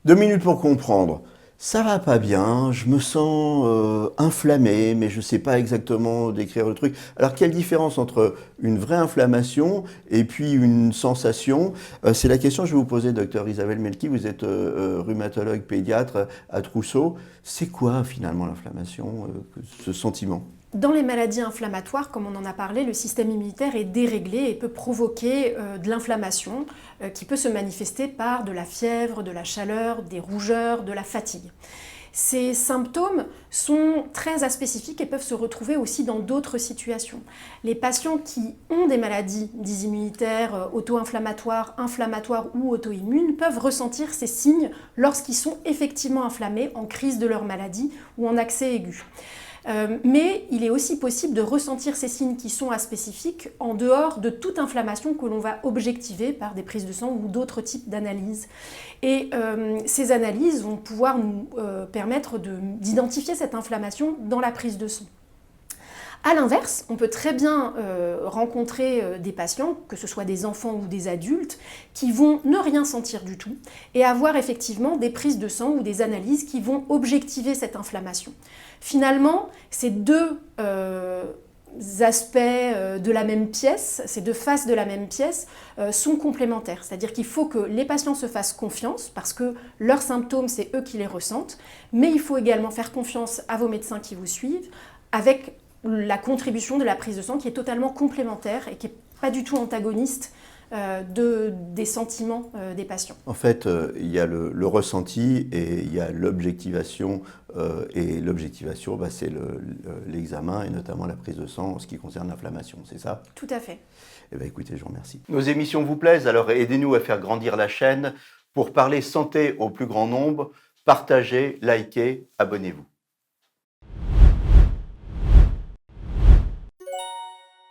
2 minutes pour comprendre. Ça va pas bien, je me sens inflammé, mais je sais pas exactement décrire le truc. Alors, quelle différence entre une vraie inflammation et puis une sensation? C'est la question que je vais vous poser, docteur Isabelle Melki. Vous êtes rhumatologue pédiatre à Trousseau. C'est quoi finalement l'inflammation, ce sentiment? Dans les maladies inflammatoires, comme on en a parlé, le système immunitaire est déréglé et peut provoquer de l'inflammation qui peut se manifester par de la fièvre, de la chaleur, des rougeurs, de la fatigue. Ces symptômes sont très aspécifiques et peuvent se retrouver aussi dans d'autres situations. Les patients qui ont des maladies dites immunitaires, auto-inflammatoires, inflammatoires ou auto-immunes peuvent ressentir ces signes lorsqu'ils sont effectivement inflammés en crise de leur maladie ou en accès aigu. Mais il est aussi possible de ressentir ces signes qui sont aspécifiques en dehors de toute inflammation que l'on va objectiver par des prises de sang ou d'autres types d'analyses. Et ces analyses vont pouvoir nous permettre d'identifier cette inflammation dans la prise de sang. A l'inverse, on peut très bien rencontrer des patients, que ce soit des enfants ou des adultes, qui vont ne rien sentir du tout et avoir effectivement des prises de sang ou des analyses qui vont objectiver cette inflammation. Finalement, ces deux aspects de la même pièce, ces deux faces de la même pièce sont complémentaires. C'est-à-dire qu'il faut que les patients se fassent confiance parce que leurs symptômes, c'est eux qui les ressentent, mais il faut également faire confiance à vos médecins qui vous suivent avec la contribution de la prise de sang qui est totalement complémentaire et qui n'est pas du tout antagoniste des sentiments des patients. En fait, il y a le ressenti et il y a l'objectivation. Et l'objectivation, c'est l'examen et notamment la prise de sang en ce qui concerne l'inflammation, c'est ça? Tout à fait. Eh bien, écoutez, je vous remercie. Nos émissions vous plaisent, alors aidez-nous à faire grandir la chaîne pour parler santé au plus grand nombre. Partagez, likez, abonnez-vous.